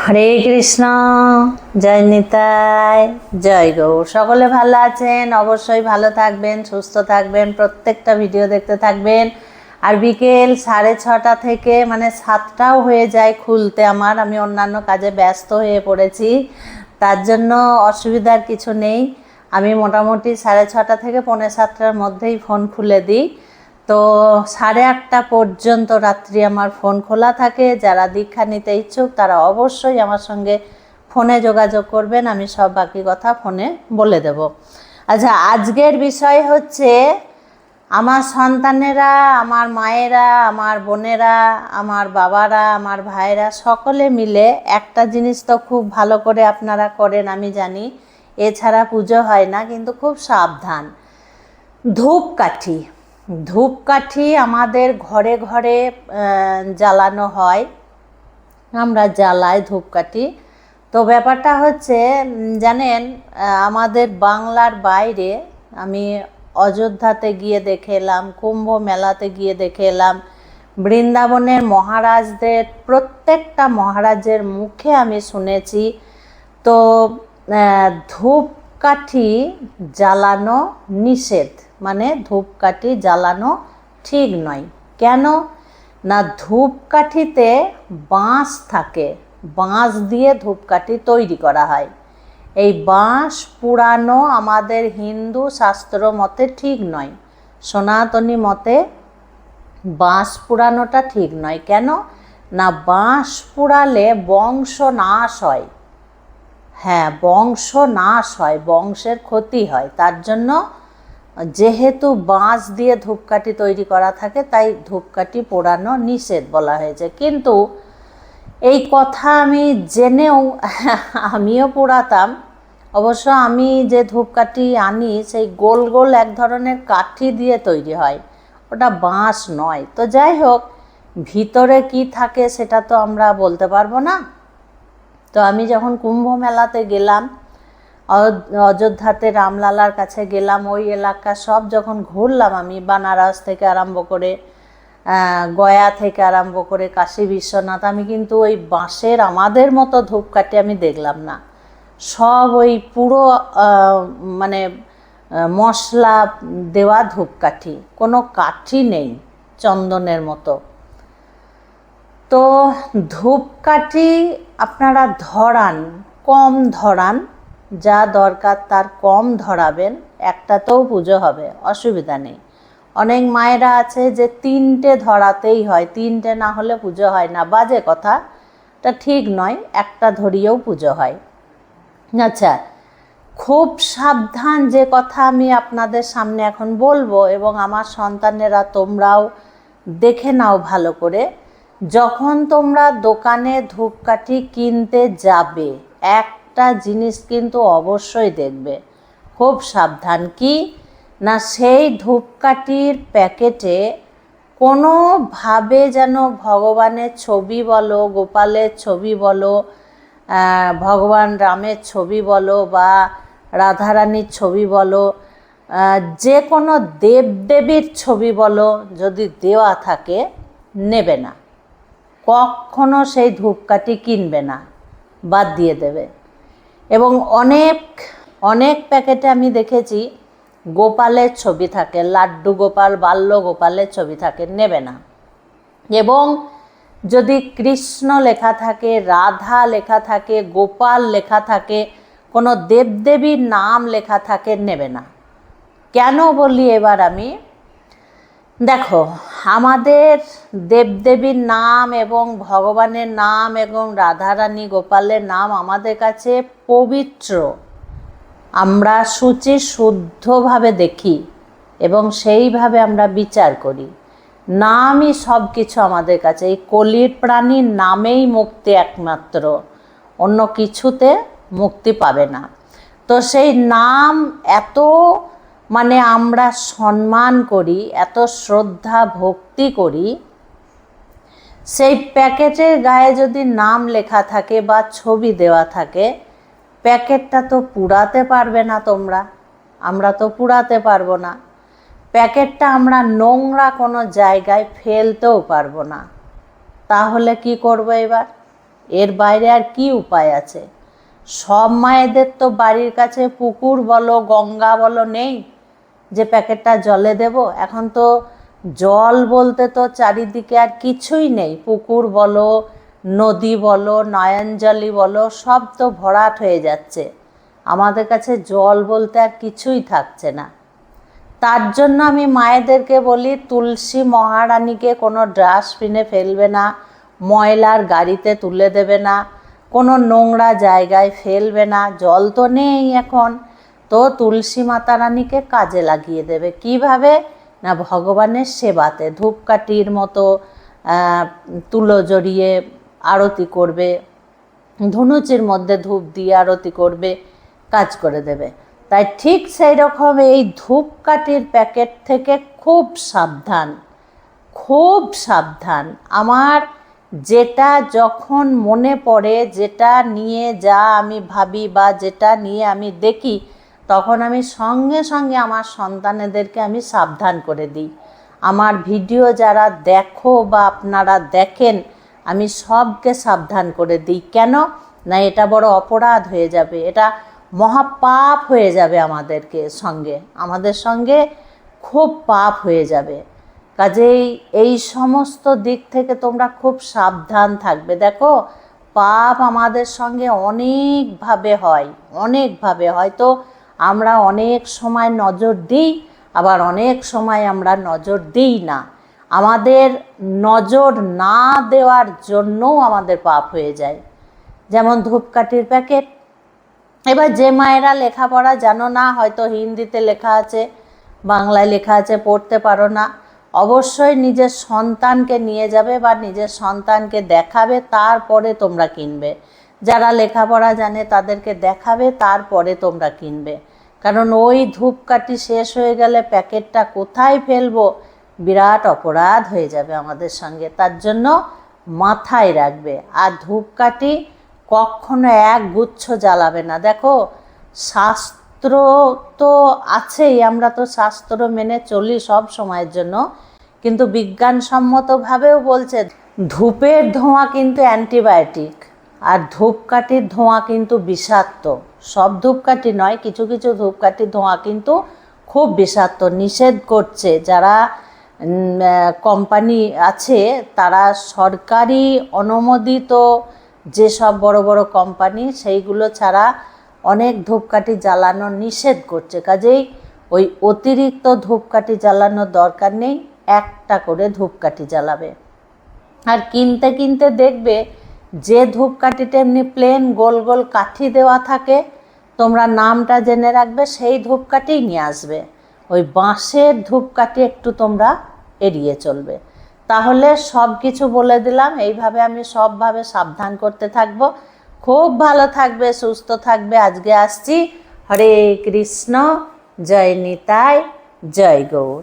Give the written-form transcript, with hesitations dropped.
হরে কৃষ্ণ। জয় নিতাই, জয় গৌর। সকলে ভালো আছেন? অবশ্যই ভালো থাকবেন, সুস্থ থাকবেন, প্রত্যেকটা ভিডিও দেখতে থাকবেন। আর বিকেল 6:30 থেকে 7টাও হয়ে যায় খুলতে আমি অন্যান্য কাজে ব্যস্ত হয়ে পড়েছি, তার জন্য অসুবিধার কিছু নেই। আমি মোটামুটি 6:30 থেকে 6:45-7টার মধ্যেই ফোন খুলে দিই। তো 8:30 পর্যন্ত রাত্রি আমার ফোন খোলা থাকে। যারা দীক্ষা নিতে ইচ্ছুক তারা অবশ্যই আমার সঙ্গে ফোনে যোগাযোগ করবেন, আমি সব বাকি কথা ফোনে বলে দেব। আচ্ছা, আজকের বিষয় হচ্ছে আমার সন্তানেরা, আমার মায়েরা, আমার বোনেরা, আমার বাবারা, আমার ভাইরা সকলে মিলে একটা জিনিস তো খুব ভালো করে আপনারা করেন আমি জানি, এছাড়া পুজো হয় না, কিন্তু খুব সাবধান। ধূপকাঠি ধূপকাঠি আমাদের ঘরে ঘরে জ্বালানো হয়, আমরা জ্বালাই ধূপকাঠি। তো ব্যাপারটা হচ্ছে জানেন, আমাদের বাংলার বাইরে আমি অযোধ্যাতে গিয়ে দেখে এলাম, কুম্ভ মেলাতে গিয়ে দেখে এলাম, বৃন্দাবনের মহারাজদের প্রত্যেকটা মহারাজের মুখে আমি শুনেছি। তো ধূপকাঠি জ্বালানো নিষেধ, ধূপকাঠি জ্বালানো ঠিক নয়। কেন না, ধূপকাঠিতে বাঁশ থাকে, বাঁশ দিয়ে ধূপকাঠি তৈরি করা হয়। এই বাঁশ পুরানো আমাদের হিন্দু শাস্ত্র মতে ঠিক নয়, সনাতনী মতে বাঁশ পুরানোটা ঠিক নয়। কেন না, বাঁশ পুড়ালে বংশ নাশ হয়। হ্যাঁ, বংশ নাশ হয়, বংশের ক্ষতি হয়। তার জন্য যেহেতু বাঁশ দিয়ে ধূপকাঠি তৈরি করা থাকে, তাই ধূপকাঠি পোড়ানো নিষেধ বলা হয়েছে। কিন্তু এই কথা আমি জেনেও আমিও পোড়াতাম। অবশ্য আমি যে ধূপকাঠি আনি সেই গোল গোল এক ধরনের কাঠি দিয়ে তৈরি হয়, ওটা বাঁশ নয়। তো যাই হোক, ভিতরে কি থাকে সেটা তো আমরা বলতে পারবো না। তো আমি যখন কুম্ভ মেলাতে গেলাম, অযোধ্যাতে রামলালার কাছে গেলাম, ওই এলাকা সব যখন ঘুরলাম, আমি বানারস থেকে আরম্ভ করে গয়া থেকে আরম্ভ করে কাশী বিশ্বনাথ, আমি কিন্তু ওই বাঁশের আমাদের মতো ধূপকাঠি আমি দেখলাম না। সব ওই পুরো মশলা দেওয়া ধূপকাঠি, কোনো কাঠি নেই চন্দনের মতো। তো ধূপকাঠি আপনারা ধরান, কম ধরান, যা দরকার তার কম ধরাবেন, একটাতেও পুজো হবে, অসুবিধা নেই। অনেক মায়েরা আছে যে 3টে ধরাতেই হয়, 3টে না হলে পুজো হয় না, বাজে কথা, এটা ঠিক নয়, একটা ধরিয়েও পুজো হয়। আচ্ছা, খুব সাবধান যে কথা আমি আপনাদের সামনে এখন বলবো, এবং আমার সন্তানেরা তোমরাও দেখে নাও ভালো করে। যখন তোমরা দোকানে ধূপকাঠি কিনতে যাবে, একটা জিনিস কিন্তু অবশ্যই দেখবে, খুব সাবধান। কি না, সেই ধূপকাঠির প্যাকেটে কোনোভাবে যেন ভগবানের ছবি বলো, গোপালের ছবি বলো, ভগবান রামের ছবি বলো, বা রাধারানীর ছবি বলো, যে কোনো দেবদেবীর ছবি বলো, যদি দেওয়া থাকে নেবে না, কখনো সেই ধূপকাঠি কিনবে না, বাদ দিয়ে দেবে। এবং অনেক অনেক প্যাকেটে আমি দেখেছি গোপালের ছবি থাকে, লাড্ডু গোপাল, বাল্য গোপালের ছবি থাকে, নেবে না। এবং যদি কৃষ্ণ লেখা থাকে, রাধা লেখা থাকে, গোপাল লেখা থাকে, কোনো দেবদেবীর নাম লেখা থাকে, নেবে না। কেন বলি এবার আমি, দেখো, আমাদের দেবদেবীর নাম এবং ভগবানের নাম এবং রাধারানী গোপালের নাম আমাদের কাছে পবিত্র, আমরা শুচি শুদ্ধভাবে দেখি এবং সেইভাবে আমরা বিচার করি। নামই সব কিছু আমাদের কাছে, এই কলির প্রাণীর নামেই মুক্তি একমাত্র, অন্য কিছুতে মুক্তি পাবে না। তো সেই নাম এত আমরা সম্মান করি, এত শ্রদ্ধা ভক্তি করি, সেই প্যাকেটের গায়ে যদি নাম লেখা থাকে বা ছবি দেওয়া থাকে, প্যাকেটটা তো পুড়াতে পারবে না তোমরা, আমরা তো পুড়াতে পারবো না। প্যাকেটটা আমরা নোংরা কোনো জায়গায় ফেলতেও পারবো না। তাহলে কি করবো এবার? এর বাইরে আর কি উপায় আছে? সব মায়েদের তো বাড়ির কাছে পুকুর বলো, গঙ্গা বলো নেই যে প্যাকেটটা জলে দেব। এখন তো জল বলতে তো চারিদিকে আর কিছুই নেই। পুকুর বলো, নদী বলো, নয়নজলি বলো, সব তো ভরাট হয়ে যাচ্ছে। আমাদের কাছে জল বলতে আর কিছুই থাকছে না। তার জন্য আমি মায়েদেরকে বলি, তুলসী মহারানীকে কোনো ডাস্টবিনে ফেলবে না, ময়লার গাড়িতে তুলে দেবে না, কোনো নোংরা জায়গায় ফেলবে না। জল তো নেই এখন, তো তুলসী মাতা রানীকে কাজে লাগিয়ে দেবে। কিভাবে না, ভগবানের সেবাতে ধূপকাঠির মতো তুলো জড়িয়ে আরতি করবে, ধুনুচির মধ্যে ধূপ দিয়ে আরতি করবে, কাজ করে দেবে। তাই ঠিক সেই রকম এই ধূপকাঠির প্যাকেট থেকে খুব সাবধান, খুব সাবধান। আমার যেটা যখন মনে পড়ে, যেটা নিয়ে যা আমি ভাবি বা যেটা নিয়ে আমি দেখি, তখন আমি সঙ্গে সঙ্গে আমার সন্তানেদেরকে আমি সাবধান করে দিই। আমার ভিডিও যারা দেখো বা আপনারা দেখেন, আমি সবকে সাবধান করে দিই। কেন না, এটা বড় অপরাধ হয়ে যাবে, এটা মহাপাপ হয়ে যাবে আমাদের সঙ্গে খুব পাপ হয়ে যাবে। কাজেই এই সমস্ত দিক থেকে তোমরা খুব সাবধান থাকবে। দেখো, পাপ আমাদের সঙ্গে অনেকভাবে হয়, হয়তো আমরা অনেক সময় নজর দিই, আবার অনেক সময় আমরা নজর দিই না। আমাদের নজর না দেওয়ার জন্যও আমাদের পাপ হয়ে যায়। যেমন ধূপকাঠির প্যাকেট। এবার যে মায়েরা লেখাপড়া জানো না, হয়তো হিন্দিতে লেখা আছে, বাংলায় লেখা আছে, পড়তে পারো না, অবশ্যই নিজের সন্তানকে নিয়ে যাবে বা নিজের সন্তানকে দেখাবে, তারপরে তোমরা কিনবে। যারা লেখাপড়া জানে তাদেরকে দেখাবে, তারপরে তোমরা কিনবে। কারণ ওই ধূপকাঠি শেষ হয়ে গেলে প্যাকেটটা কোথায় ফেলবো, বিরাট অপরাধ হয়ে যাবে আমাদের সঙ্গে। তার জন্য মাথায় রাখবে। আর ধূপকাঠি কখনো এক গুচ্ছ জ্বালাবে না। দেখো, শাস্ত্র তো আছেই, আমরা তো শাস্ত্র মেনে চলি সব সময়ের জন্য, কিন্তু বিজ্ঞানসম্মতভাবেও বলছে ধূপের ধোঁয়া কিন্তু অ্যান্টিবায়োটিক, আর ধূপকাঠির ধোঁয়া কিন্তু বিষাক্ত। সব ধূপকাঠি নয়, কিছু কিছু ধূপকাঠির ধোঁয়া কিন্তু খুব বিষাক্ত। নিষেধ করছে যারা কোম্পানি আছে, তারা সরকারি অনুমোদিত যেসব বড় বড় কোম্পানি, সেইগুলো ছাড়া অনেক ধূপকাঠি জ্বালানো নিষেধ করছে। কাজেই ওই অতিরিক্ত ধূপকাঠি জ্বালানোর দরকার নেই, একটা করে ধূপকাঠি জ্বালাবে। আর কিনতে কিনতে দেখবে যে ধূপকাঠিটা এমনি প্লেন গোল গোল কাঠি দেওয়া থাকে, তোমরা নামটা জেনে রাখবে, সেই ধূপকাঠিই নিয়ে আসবে। ওই বাঁশের ধূপকাঠি একটু তোমরা এড়িয়ে চলবে। তাহলে সব কিছু বলে দিলাম। এইভাবে আমি সবভাবে সাবধান করতে থাকবো। খুব ভালো থাকবে, সুস্থ থাকবে। আজকে আসছি। হরে কৃষ্ণ, জয় নিতাই, জয় গৌর।